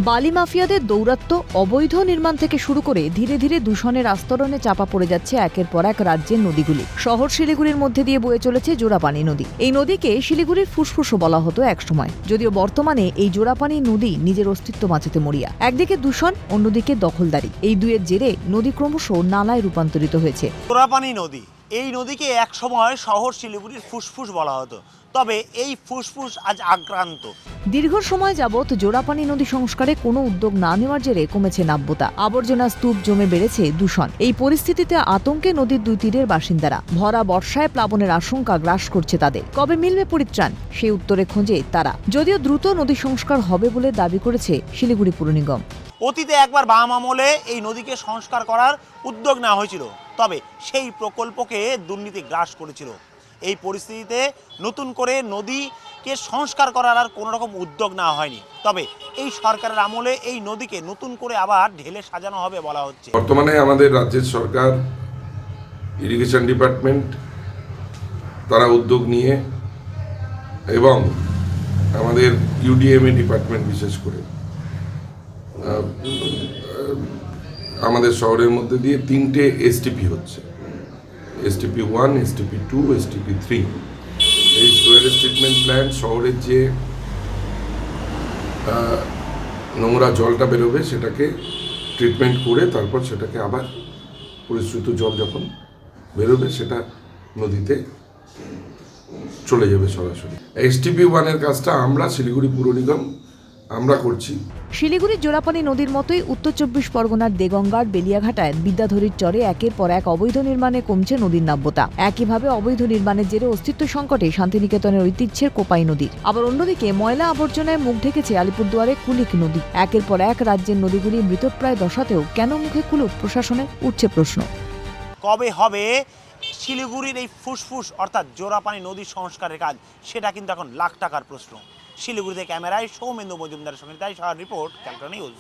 বালি মাফিয়াদের দৌরাত্ম্য, অবৈধ নির্মাণ থেকে শুরু করে ধীরে ধীরে দূষণের আস্তরণে চাপা পড়ে যাচ্ছে একের পর এক রাজ্যের নদীগুলি। শহর শিলিগুড়ির মধ্যে দিয়ে বয়ে চলেছে জোড়াপানি নদী। এই নদীকে শিলিগুড়ির ফুসফুসও বলা হতো একসময়, যদিও বর্তমানে এই জোড়াপানি নদী নিজের অস্তিত্ব বাঁচাতে মরিয়া। একদিকে দূষণ, অন্যদিকে দখলদারি, এই দুয়ের জেরে নদী ক্রমশ নালায় রূপান্তরিত হয়েছে। জোড়াপানি নদী, এই নদীকে একসময় শহর শিলিগুড়ির ফুসফুস বলা হতো, তবে এই ফুসফুস আজ আক্রান্ত। দীর্ঘ সময় যাবৎ জোড়াপানি নদী সংস্কারে কোনো উদ্যোগ না নেওয়ার জেরে কমেছে নাব্যতা, আবর্জনা স্তূপ জমে বেড়েছে দূষণ। এই পরিস্থিতিতে আতঙ্কে নদীর দুই তীরের বাসিন্দারা। ভরা বর্ষায় প্লাবনের আশঙ্কা গ্রাস করছে তাদের। কবে মিলবে পরিত্রাণ, সেই উত্তরে খোঁজে তারা। যদিও দ্রুত নদী সংস্কার হবে বলে দাবি করেছে শিলিগুড়ি পুর নিগম। অতীতে একবার বাম আমলে এই নদীকে সংস্কার করার উদ্যোগ নেওয়া হয়েছিল, তবে সেই প্রকল্পকে দুর্নীতি গ্রাস করেছিল। এই পরিস্থিতিতে নতুন করে নদীকে সংস্কার করার আর কোনো রকম উদ্যোগ নেওয়া হয়নি, তবে এই সরকারের আমলে এই নদীকে নতুন করে আবার ঢেলে সাজানো হবে বলা হচ্ছে। বর্তমানে আমাদের রাজ্যের সরকার, ইরিগেশন ডিপার্টমেন্ট তারা উদ্যোগ নিয়ে এবং আমাদের ইউডিএমএ ডিপার্টমেন্ট বিশেষ করে আমাদের শহরের মধ্যে দিয়ে 3টে এসটিপি হচ্ছে, এসটিপি 1, এসটিপি 2, এসটিপি 3। এই সোয়েলেজ ট্রিটমেন্ট প্ল্যান্ট শহরের যে নোংরা জলটা বেরোবে সেটাকে ট্রিটমেন্ট করে তারপর সেটাকে আবার পরিশ্রুত জল যখন বেরোবে সেটা নদীতে চলে যাবে সরাসরি। এসটিপি 1-এর কাজটা আমরা শিলিগুড়ি পুর নিগম আমরা করছি। শিলিগুড়ির জোড়াপানি নদীর মতোই উত্তর চব্বিশ পরগনার দেগঙ্গার বেলিয়াঘাটায় বিদ্যাধরীর চরে একের পর এক অবৈধ নির্মাণে কমছে নদীর নাব্যতা। একইভাবে অবৈধ নির্মাণের জেরে অস্তিত্ব সংকটে শান্তিনিকেতনের ঐতিহ্যের কোপাই নদী। আবার অন্যদিকে ময়লা আবর্জনায় মুখ ঢেকেছে আলিপুরদুয়ারে কুলিক নদী। একের পর এক রাজ্যের নদীগুলি মৃতপ্রায় দশাতেও কেন মুখে কুলুপ প্রশাসনের, উঠছে প্রশ্ন। কবে হবে শিলিগুড়ির এই ফুসফুস অর্থাৎ জোড়াপানি নদী সংস্কারের কাজ, সেটা কিন্তু এখন লাখ টাকার প্রশ্ন। শিলিগুড়িতে ক্যামেরায় সৌমেন্দু মজুমদারের সঙ্গে তাই রিপোর্ট, ক্যালকাটা নিউজ।